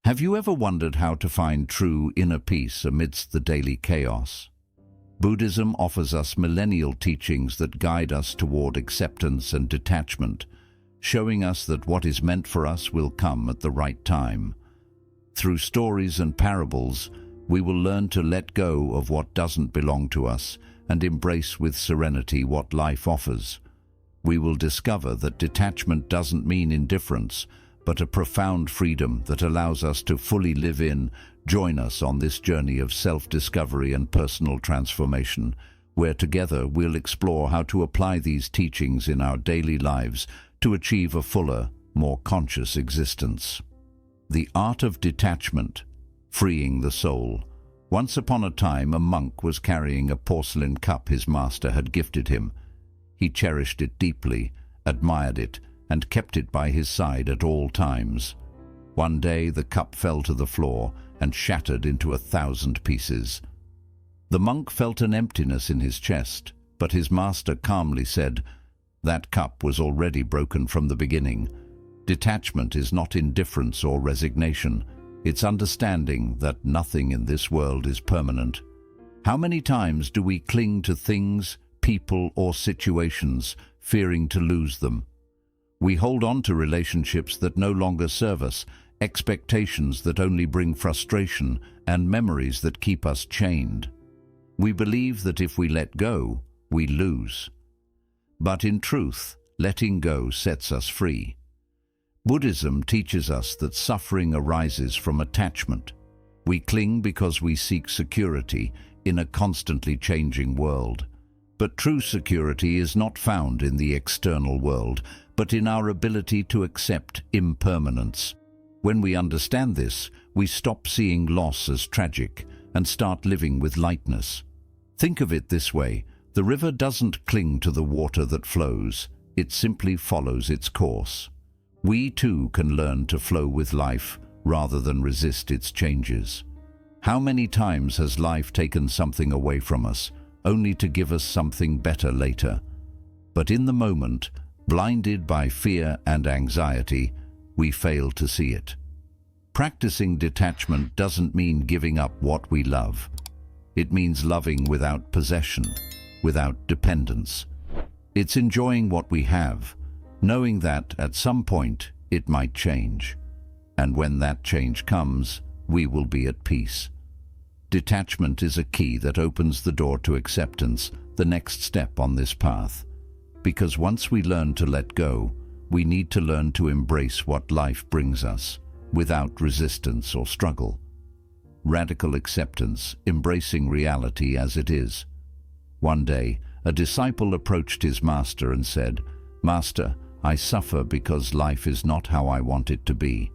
Have you ever wondered how to find true inner peace amidst the daily chaos? Buddhism offers us millennial teachings that guide us toward acceptance and detachment, showing us that what is meant for us will come at the right time. Through stories and parables, we will learn to let go of what doesn't belong to us and embrace with serenity what life offers. We will discover that detachment doesn't mean indifference, but a profound freedom that allows us to fully live in. Join us on this journey of self-discovery and personal transformation, where together we'll explore how to apply these teachings in our daily lives to achieve a fuller, more conscious existence. The art of detachment, freeing the soul. Once upon a time, a monk was carrying a porcelain cup his master had gifted him. He cherished it deeply, admired it, and kept it by his side at all times. One day the cup fell to the floor and shattered into 1,000 pieces. The monk felt an emptiness in his chest, but his master calmly said, "That cup was already broken from the beginning." Detachment is not indifference or resignation. It's understanding that nothing in this world is permanent. How many times do we cling to things, people, or situations, fearing to lose them? We hold on to relationships that no longer serve us, expectations that only bring frustration, and memories that keep us chained. We believe that if we let go, we lose. But in truth, letting go sets us free. Buddhism teaches us that suffering arises from attachment. We cling because we seek security in a constantly changing world. But true security is not found in the external world, but in our ability to accept impermanence. When we understand this, we stop seeing loss as tragic and start living with lightness. Think of it this way: the river doesn't cling to the water that flows, it simply follows its course. We too can learn to flow with life rather than resist its changes. How many times has life taken something away from us, only to give us something better later? But in the moment, blinded by fear and anxiety, we fail to see it. Practicing detachment doesn't mean giving up what we love. It means loving without possession, without dependence. It's enjoying what we have, knowing that at some point it might change. And when that change comes, we will be at peace. Detachment is a key that opens the door to acceptance, the next step on this path. Because once we learn to let go, we need to learn to embrace what life brings us, without resistance or struggle. Radical acceptance, embracing reality as it is. One day, a disciple approached his master and said, "Master, I suffer because life is not how I want it to be."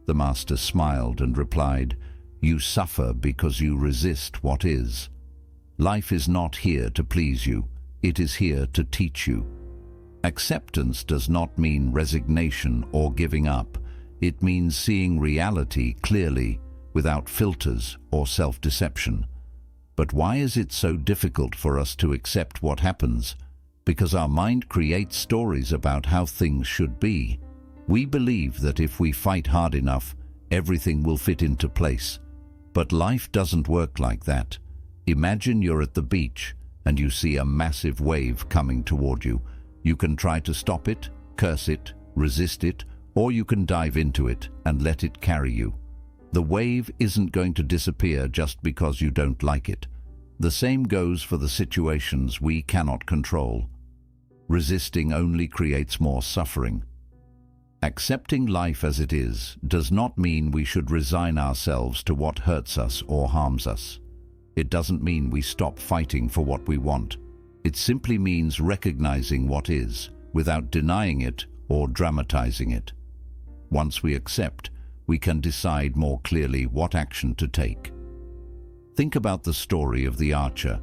The master smiled and replied, "You suffer because you resist what is. Life is not here to please you. It is here to teach you." Acceptance does not mean resignation or giving up. It means seeing reality clearly, without filters or self-deception. But why is it so difficult for us to accept what happens? Because our mind creates stories about how things should be. We believe that if we fight hard enough, everything will fit into place. But life doesn't work like that. Imagine you're at the beach and you see a massive wave coming toward you. You can try to stop it, curse it, resist it, or you can dive into it and let it carry you. The wave isn't going to disappear just because you don't like it. The same goes for the situations we cannot control. Resisting only creates more suffering. Accepting life as it is does not mean we should resign ourselves to what hurts us or harms us. It doesn't mean we stop fighting for what we want. It simply means recognizing what is, without denying it or dramatizing it. Once we accept, we can decide more clearly what action to take. Think about the story of the archer.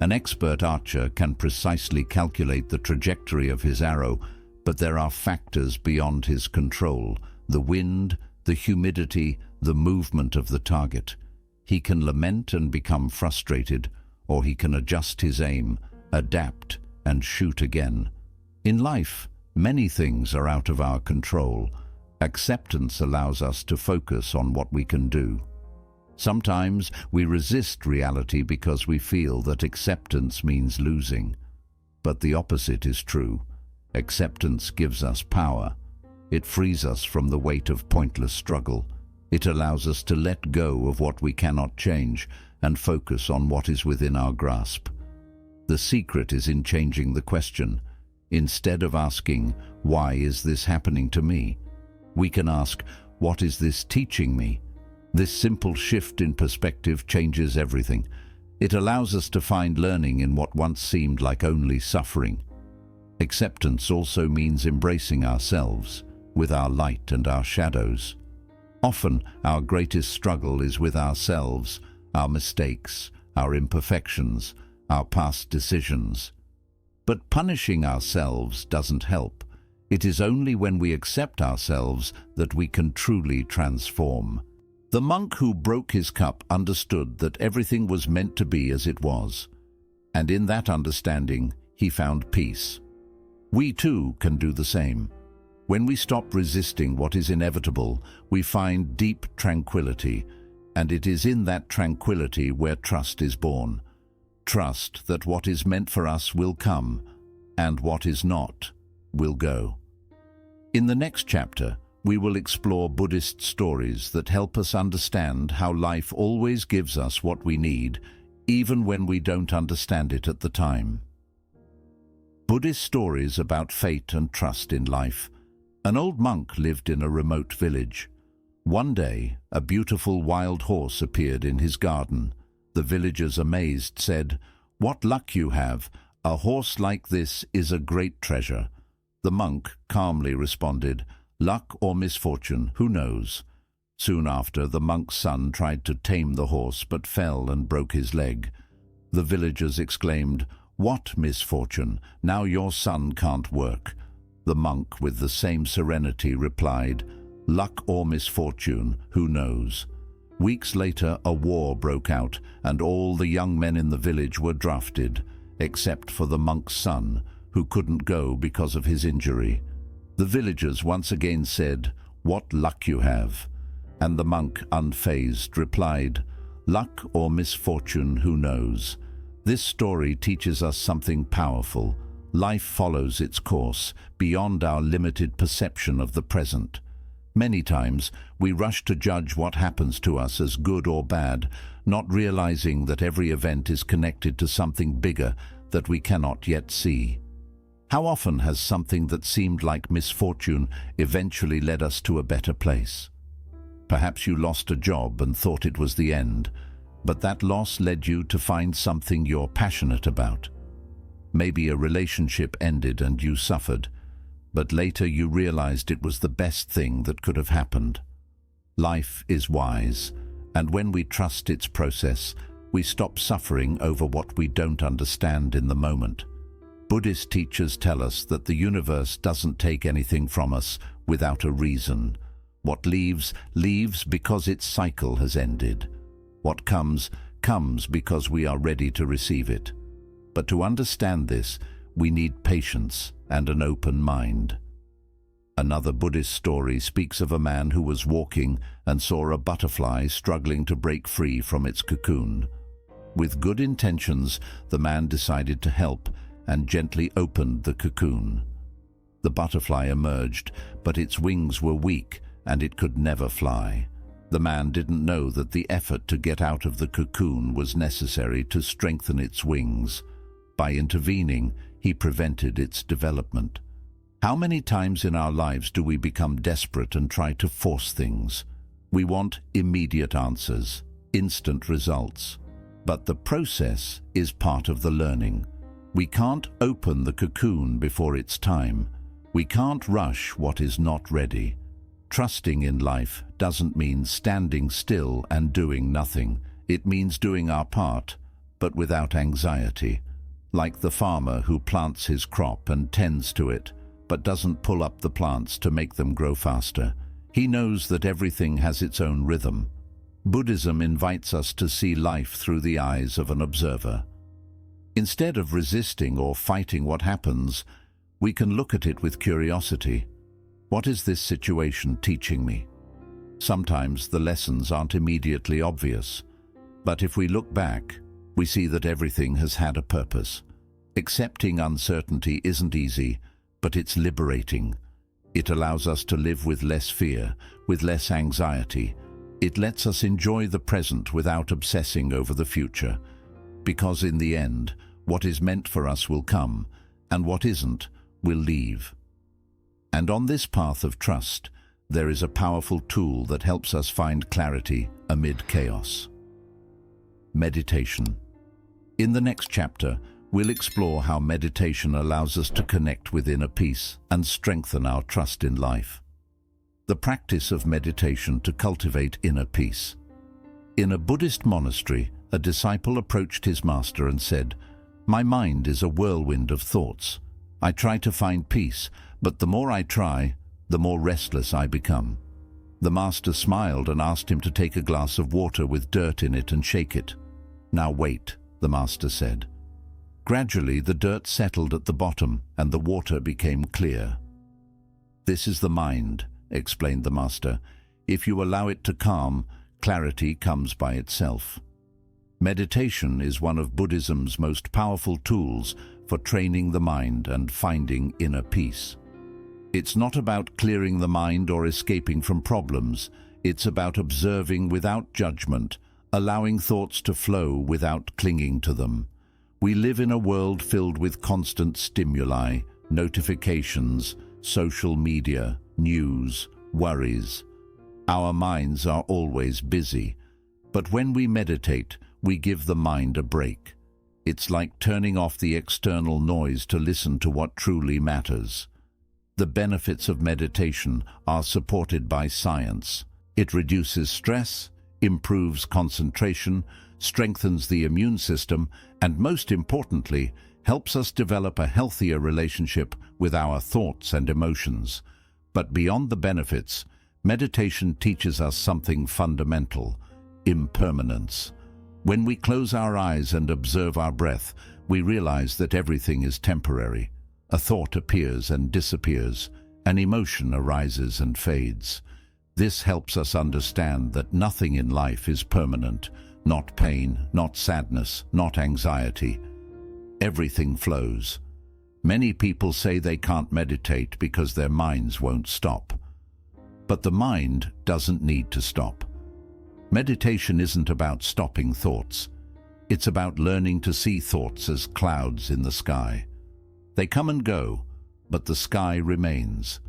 An expert archer can precisely calculate the trajectory of his arrow, but there are factors beyond his control: the wind, the humidity, the movement of the target. He can lament and become frustrated, or he can adjust his aim, adapt, and shoot again. In life, many things are out of our control, Acceptance allows us to focus on what we can do. Sometimes we resist reality because we feel that acceptance means losing. But the opposite is true. Acceptance gives us power. It frees us from the weight of pointless struggle. It allows us to let go of what we cannot change and focus on what is within our grasp. The secret is in changing the question. Instead of asking, "Why is this happening to me?" we can ask, "What is this teaching me?" This simple shift in perspective changes everything. It allows us to find learning in what once seemed like only suffering. Acceptance also means embracing ourselves, with our light and our shadows. Often, our greatest struggle is with ourselves, our mistakes, our imperfections, our past decisions. But punishing ourselves doesn't help. It is only when we accept ourselves that we can truly transform. The monk who broke his cup understood that everything was meant to be as it was, and in that understanding, he found peace. We too can do the same. When we stop resisting what is inevitable, we find deep tranquility, and it is in that tranquility where trust is born. Trust that what is meant for us will come, and what is not will go. In the next chapter, we will explore Buddhist stories that help us understand how life always gives us what we need, even when we don't understand it at the time. Buddhist stories about fate and trust in life. An old monk lived in a remote village. One day, a beautiful wild horse appeared in his garden. The villagers, amazed, said, "What luck you have! A horse like this is a great treasure." The monk calmly responded, "Luck or misfortune, who knows?" Soon after, the monk's son tried to tame the horse but fell and broke his leg. The villagers exclaimed, "What misfortune? Now your son can't work." The monk, with the same serenity, replied, "Luck or misfortune, who knows?" Weeks later, a war broke out, and all the young men in the village were drafted, except for the monk's son, who couldn't go because of his injury. The villagers once again said, "What luck you have!" And the monk, unfazed, replied, "Luck or misfortune, who knows?" This story teaches us something powerful. Life follows its course, beyond our limited perception of the present. Many times, we rush to judge what happens to us as good or bad, not realizing that every event is connected to something bigger that we cannot yet see. How often has something that seemed like misfortune eventually led us to a better place? Perhaps you lost a job and thought it was the end, but that loss led you to find something you're passionate about. Maybe a relationship ended and you suffered, but later you realized it was the best thing that could have happened. Life is wise, and when we trust its process, we stop suffering over what we don't understand in the moment. Buddhist teachers tell us that the universe doesn't take anything from us without a reason. What leaves, leaves because its cycle has ended. What comes, comes because we are ready to receive it. But to understand this, we need patience and an open mind. Another Buddhist story speaks of a man who was walking and saw a butterfly struggling to break free from its cocoon. With good intentions, the man decided to help and gently opened the cocoon. The butterfly emerged, but its wings were weak and it could never fly. The man didn't know that the effort to get out of the cocoon was necessary to strengthen its wings. By intervening, he prevented its development. How many times in our lives do we become desperate and try to force things? We want immediate answers, instant results. But the process is part of the learning. We can't open the cocoon before it's time. We can't rush what is not ready. Trusting in life doesn't mean standing still and doing nothing. It means doing our part, but without anxiety. Like the farmer who plants his crop and tends to it, but doesn't pull up the plants to make them grow faster. He knows that everything has its own rhythm. Buddhism invites us to see life through the eyes of an observer. Instead of resisting or fighting what happens, we can look at it with curiosity. What is this situation teaching me? Sometimes the lessons aren't immediately obvious, but if we look back, we see that everything has had a purpose. Accepting uncertainty isn't easy, but it's liberating. It allows us to live with less fear, with less anxiety. It lets us enjoy the present without obsessing over the future. Because in the end, what is meant for us will come, and what isn't will leave. And on this path of trust, there is a powerful tool that helps us find clarity amid chaos. Meditation. In the next chapter, we'll explore how meditation allows us to connect with inner peace and strengthen our trust in life. The practice of meditation to cultivate inner peace. In a Buddhist monastery, a disciple approached his master and said, "My mind is a whirlwind of thoughts. I try to find peace, but the more I try, the more restless I become." The master smiled and asked him to take a glass of water with dirt in it and shake it. "Now wait," the master said. Gradually, the dirt settled at the bottom and the water became clear. "This is the mind," explained the master. "If you allow it to calm, clarity comes by itself." Meditation is one of Buddhism's most powerful tools for training the mind and finding inner peace. It's not about clearing the mind or escaping from problems. It's about observing without judgment, allowing thoughts to flow without clinging to them. We live in a world filled with constant stimuli, notifications, social media, news, worries. Our minds are always busy. But when we meditate, we give the mind a break. It's like turning off the external noise to listen to what truly matters. The benefits of meditation are supported by science. It reduces stress, improves concentration, strengthens the immune system, and most importantly, helps us develop a healthier relationship with our thoughts and emotions. But beyond the benefits, meditation teaches us something fundamental: impermanence. When we close our eyes and observe our breath, we realize that everything is temporary. A thought appears and disappears. An emotion arises and fades. This helps us understand that nothing in life is permanent. Not pain, not sadness, not anxiety. Everything flows. Many people say they can't meditate because their minds won't stop. But the mind doesn't need to stop. Meditation isn't about stopping thoughts. It's about learning to see thoughts as clouds in the sky. They come and go, but the sky remains.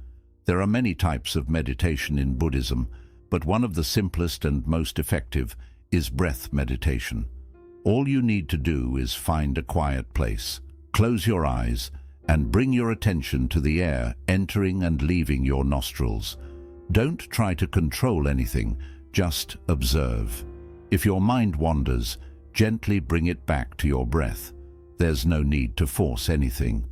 There are many types of meditation in Buddhism, but one of the simplest and most effective is breath meditation. All you need to do is find a quiet place, close your eyes, and bring your attention to the air entering and leaving your nostrils. Don't try to control anything. Just observe. If your mind wanders, gently bring it back to your breath. There's no need to force anything.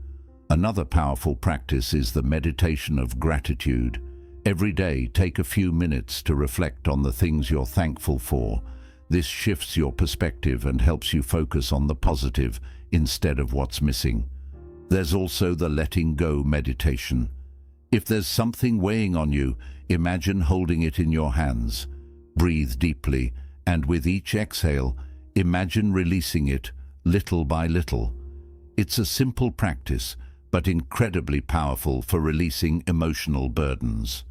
Another powerful practice is the meditation of gratitude. Every day, take a few minutes to reflect on the things you're thankful for. This shifts your perspective and helps you focus on the positive instead of what's missing. There's also the letting go meditation. If there's something weighing on you, imagine holding it in your hands. Breathe deeply, and with each exhale, imagine releasing it little by little. It's a simple practice, but incredibly powerful for releasing emotional burdens.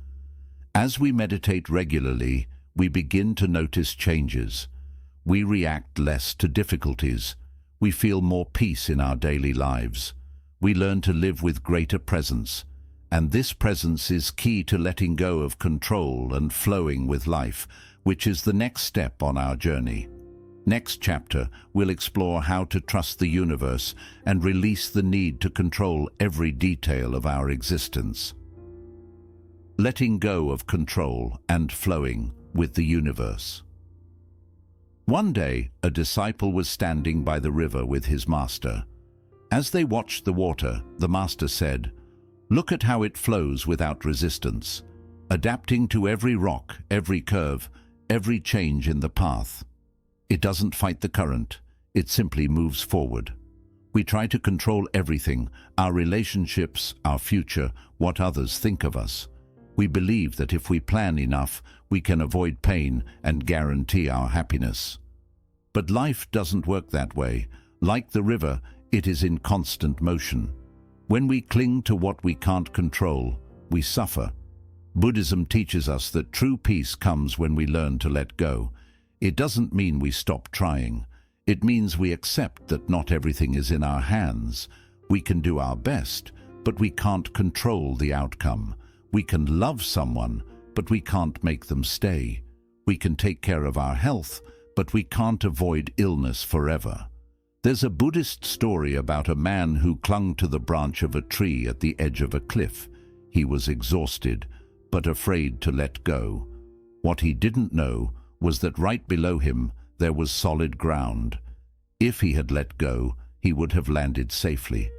As we meditate regularly, we begin to notice changes. We react less to difficulties. We feel more peace in our daily lives. We learn to live with greater presence. And this presence is key to letting go of control and flowing with life, which is the next step on our journey. Next chapter, we'll explore how to trust the universe and release the need to control every detail of our existence. Letting go of control and flowing with the universe. One day, a disciple was standing by the river with his master. As they watched the water, the master said, "Look at how it flows without resistance, adapting to every rock, every curve, every change in the path. It doesn't fight the current, it simply moves forward. We try to control everything, our relationships, our future, what others think of us. We believe that if we plan enough, we can avoid pain and guarantee our happiness. But life doesn't work that way. Like the river, it is in constant motion. When we cling to what we can't control, we suffer. Buddhism teaches us that true peace comes when we learn to let go. It doesn't mean we stop trying. It means we accept that not everything is in our hands. We can do our best, but we can't control the outcome. We can love someone, but we can't make them stay. We can take care of our health, but we can't avoid illness forever. There's a Buddhist story about a man who clung to the branch of a tree at the edge of a cliff. He was exhausted, but afraid to let go. What he didn't know was that right below him there was solid ground. If he had let go, he would have landed safely.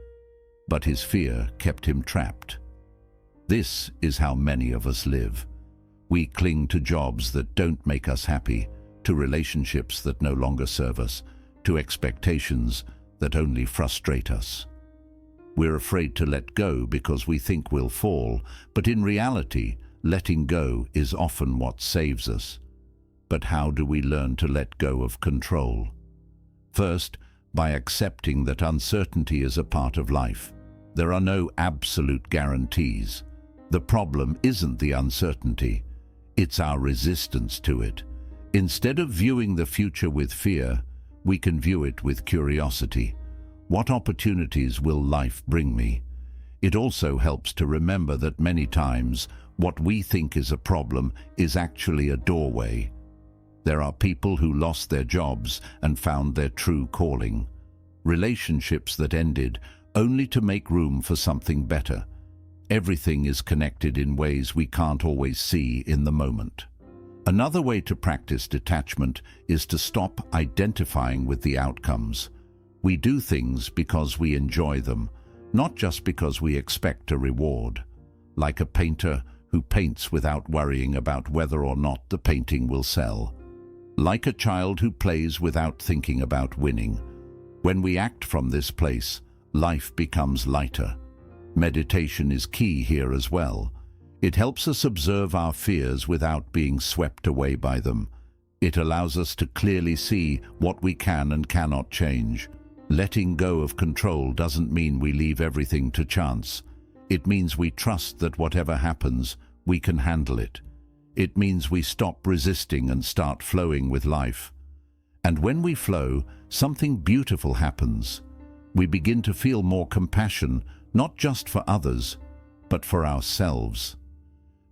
But his fear kept him trapped. This is how many of us live. We cling to jobs that don't make us happy, to relationships that no longer serve us, to expectations that only frustrate us. We're afraid to let go because we think we'll fall, but in reality, letting go is often what saves us. But how do we learn to let go of control? First, by accepting that uncertainty is a part of life. There are no absolute guarantees. The problem isn't the uncertainty, it's our resistance to it. Instead of viewing the future with fear, we can view it with curiosity. What opportunities will life bring me? It also helps to remember that many times what we think is a problem is actually a doorway. There are people who lost their jobs and found their true calling. Relationships that ended only to make room for something better. Everything is connected in ways we can't always see in the moment. Another way to practice detachment is to stop identifying with the outcomes. We do things because we enjoy them, not just because we expect a reward. Like a painter who paints without worrying about whether or not the painting will sell. Like a child who plays without thinking about winning. When we act from this place, life becomes lighter. Meditation is key here as well. It helps us observe our fears without being swept away by them. It allows us to clearly see what we can and cannot change. Letting go of control doesn't mean we leave everything to chance. It means we trust that whatever happens, we can handle it. It means we stop resisting and start flowing with life. And when we flow, something beautiful happens. We begin to feel more compassion, not just for others, but for ourselves.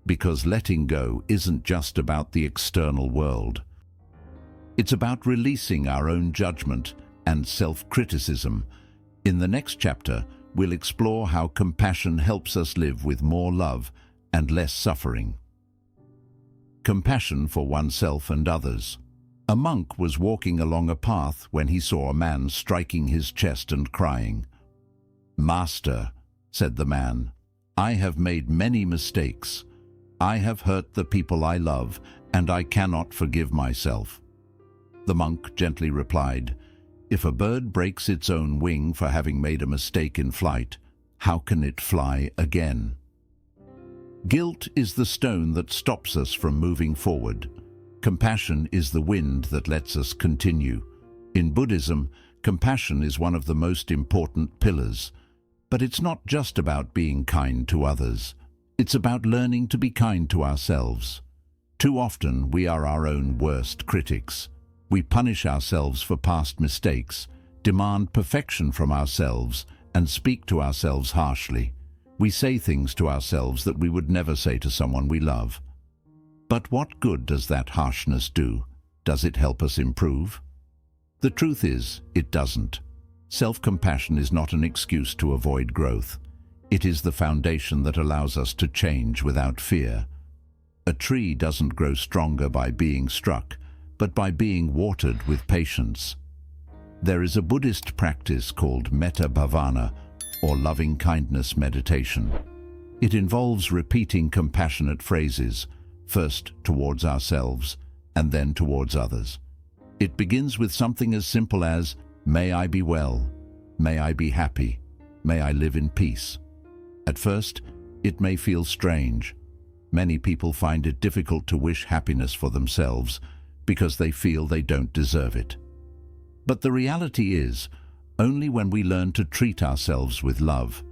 Because letting go isn't just about the external world. It's about releasing our own judgment and self-criticism. In the next chapter, we'll explore how compassion helps us live with more love and less suffering. Compassion for oneself and others. A monk was walking along a path when he saw a man striking his chest and crying. "Master," said the man, "I have made many mistakes. I have hurt the people I love, and I cannot forgive myself." The monk gently replied, "If a bird breaks its own wing for having made a mistake in flight, how can it fly again?" Guilt is the stone that stops us from moving forward. Compassion is the wind that lets us continue. In Buddhism, compassion is one of the most important pillars. But it's not just about being kind to others. It's about learning to be kind to ourselves. Too often, we are our own worst critics. We punish ourselves for past mistakes, demand perfection from ourselves, and speak to ourselves harshly. We say things to ourselves that we would never say to someone we love. But what good does that harshness do? Does it help us improve? The truth is, it doesn't. Self-compassion is not an excuse to avoid growth. It is the foundation that allows us to change without fear. A tree doesn't grow stronger by being struck, but by being watered with patience. There is a Buddhist practice called metta bhavana, or loving-kindness meditation. It involves repeating compassionate phrases, first towards ourselves and then towards others. It begins with something as simple as, "May I be well, may I be happy, may I live in peace." At first, it may feel strange. Many people find it difficult to wish happiness for themselves because they feel they don't deserve it. But the reality is, only when we learn to treat ourselves with love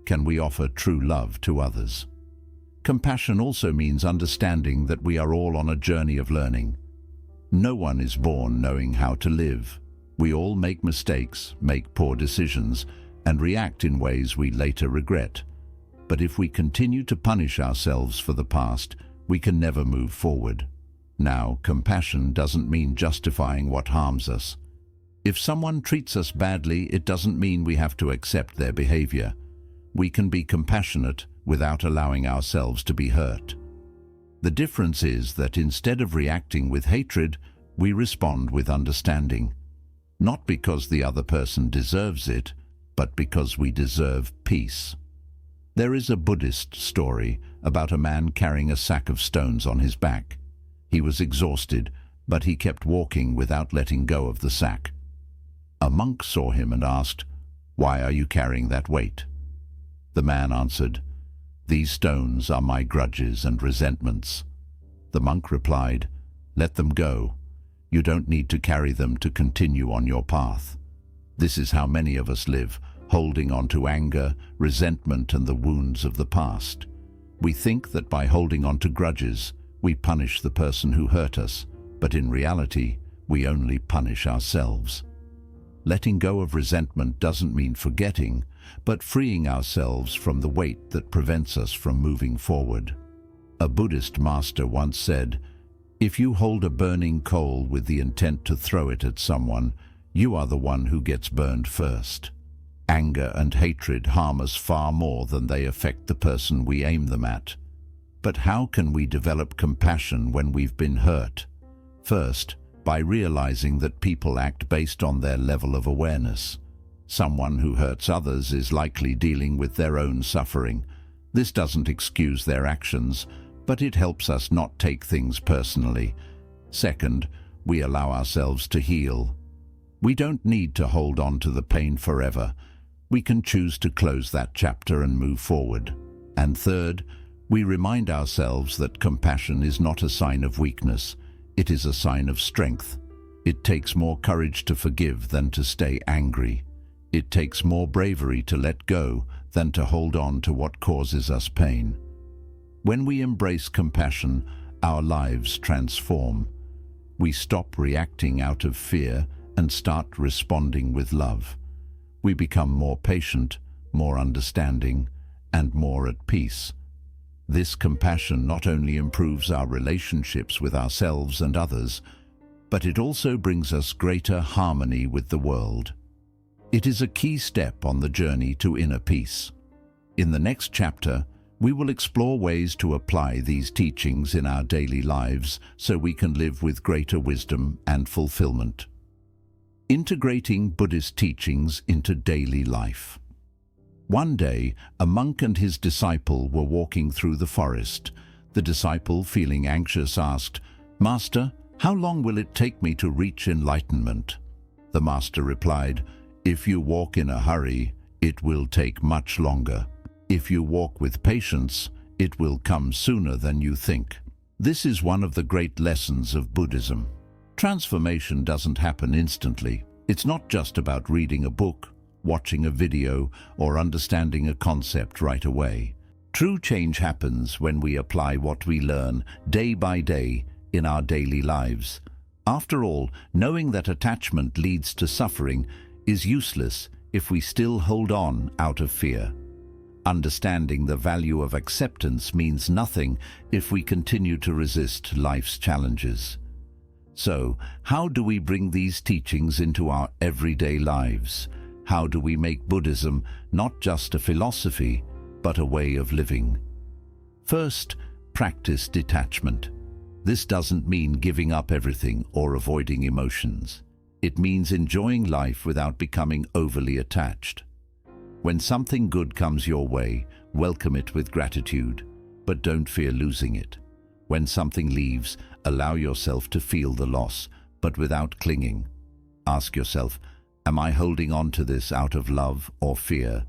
can we offer true love to others. Compassion also means understanding that we are all on a journey of learning. No one is born knowing how to live. We all make mistakes, make poor decisions, and react in ways we later regret. But if we continue to punish ourselves for the past, we can never move forward. Now, compassion doesn't mean justifying what harms us. If someone treats us badly, it doesn't mean we have to accept their behavior. We can be compassionate without allowing ourselves to be hurt. The difference is that instead of reacting with hatred, we respond with understanding. Not because the other person deserves it, but because we deserve peace. There is a Buddhist story about a man carrying a sack of stones on his back. He was exhausted, but he kept walking without letting go of the sack. A monk saw him and asked, "Why are you carrying that weight?" The man answered, "These stones are my grudges and resentments." The monk replied, "Let them go. You don't need to carry them to continue on your path." This is how many of us live, holding on to anger, resentment, and the wounds of the past. We think that by holding on to grudges, we punish the person who hurt us, but in reality, we only punish ourselves. Letting go of resentment doesn't mean forgetting, but freeing ourselves from the weight that prevents us from moving forward. A Buddhist master once said, "If you hold a burning coal with the intent to throw it at someone, you are the one who gets burned first." Anger and hatred harm us far more than they affect the person we aim them at. But how can we develop compassion when we've been hurt? First, by realizing that people act based on their level of awareness. Someone who hurts others is likely dealing with their own suffering. This doesn't excuse their actions, but it helps us not take things personally. Second, we allow ourselves to heal. We don't need to hold on to the pain forever. We can choose to close that chapter and move forward. And third, we remind ourselves that compassion is not a sign of weakness. It is a sign of strength. It takes more courage to forgive than to stay angry. It takes more bravery to let go than to hold on to what causes us pain. When we embrace compassion, our lives transform. We stop reacting out of fear and start responding with love. We become more patient, more understanding, and more at peace. This compassion not only improves our relationships with ourselves and others, but it also brings us greater harmony with the world. It is a key step on the journey to inner peace. In the next chapter, we will explore ways to apply these teachings in our daily lives so we can live with greater wisdom and fulfillment. Integrating Buddhist teachings into daily life. One day, a monk and his disciple were walking through the forest. The disciple, feeling anxious, asked, "Master, how long will it take me to reach enlightenment?" The master replied, "If you walk in a hurry, it will take much longer. If you walk with patience, it will come sooner than you think." This is one of the great lessons of Buddhism. Transformation doesn't happen instantly. It's not just about reading a book, watching a video, or understanding a concept right away. True change happens when we apply what we learn day by day in our daily lives. After all, knowing that attachment leads to suffering is useless if we still hold on out of fear. Understanding the value of acceptance means nothing if we continue to resist life's challenges. So, how do we bring these teachings into our everyday lives? How do we make Buddhism not just a philosophy, but a way of living? First, practice detachment. This doesn't mean giving up everything or avoiding emotions. It means enjoying life without becoming overly attached. When something good comes your way, welcome it with gratitude, but don't fear losing it. When something leaves, allow yourself to feel the loss, but without clinging. Ask yourself, am I holding on to this out of love or fear?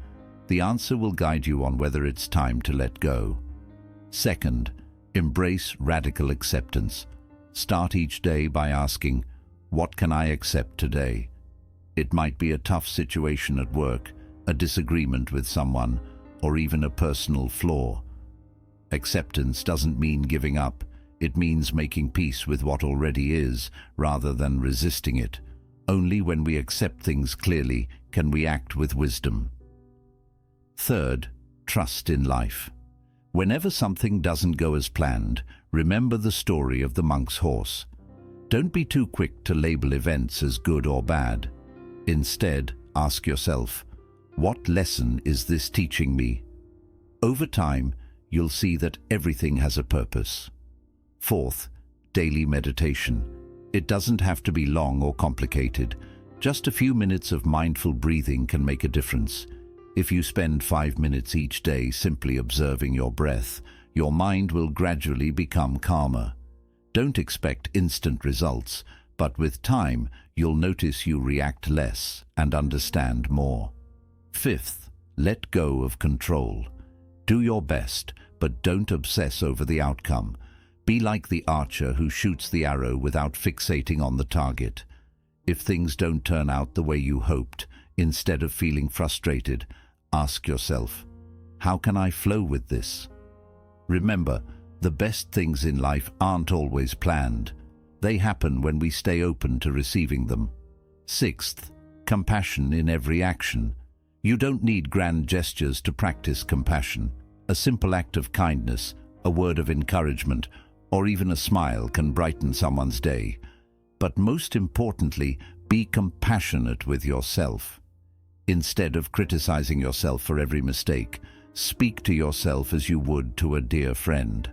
The answer will guide you on whether it's time to let go. Second, Embrace radical acceptance. Start each day by asking, what can I accept today? It might be a tough situation at work, a disagreement with someone, or even a personal flaw. Acceptance doesn't mean giving up. It means making peace with what already is, rather than resisting it. Only when we accept things clearly can we act with wisdom. Third, trust in life. Whenever something doesn't go as planned, remember the story of the monk's horse. Don't be too quick to label events as good or bad. Instead, ask yourself, what lesson is this teaching me? Over time, you'll see that everything has a purpose. Fourth, daily meditation. It doesn't have to be long or complicated. Just a few minutes of mindful breathing can make a difference. If you spend 5 minutes each day simply observing your breath, your mind will gradually become calmer. Don't expect instant results, but with time, you'll notice you react less and understand more. Fifth, let go of control. Do your best, but don't obsess over the outcome. Be like the archer who shoots the arrow without fixating on the target. If things don't turn out the way you hoped, instead of feeling frustrated, ask yourself, how can I flow with this? Remember, the best things in life aren't always planned. They happen when we stay open to receiving them. Sixth, compassion in every action. You don't need grand gestures to practice compassion. A simple act of kindness, a word of encouragement, or even a smile can brighten someone's day. But most importantly, be compassionate with yourself. Instead of criticizing yourself for every mistake, speak to yourself as you would to a dear friend.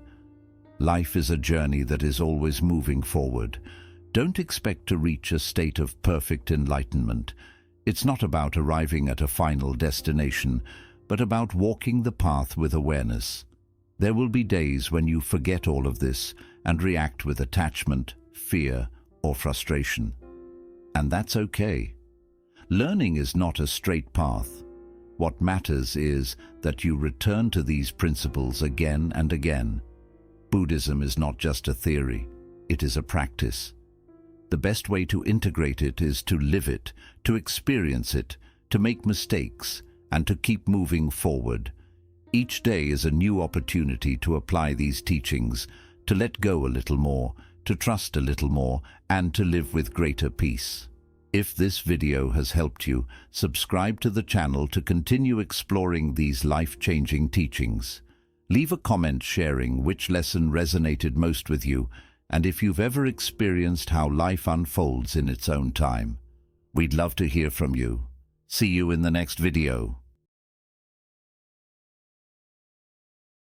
Life is a journey that is always moving forward. Don't expect to reach a state of perfect enlightenment. It's not about arriving at a final destination, but about walking the path with awareness. There will be days when you forget all of this and react with attachment, fear, or frustration. And that's okay. Learning is not a straight path. What matters is that you return to these principles again and again. Buddhism is not just a theory, it is a practice. The best way to integrate it is to live it, to experience it, to make mistakes, and to keep moving forward. Each day is a new opportunity to apply these teachings, to let go a little more, to trust a little more, and to live with greater peace. If this video has helped you, subscribe to the channel to continue exploring these life-changing teachings. Leave a comment sharing which lesson resonated most with you, and if you've ever experienced how life unfolds in its own time. We'd love to hear from you. See you in the next video.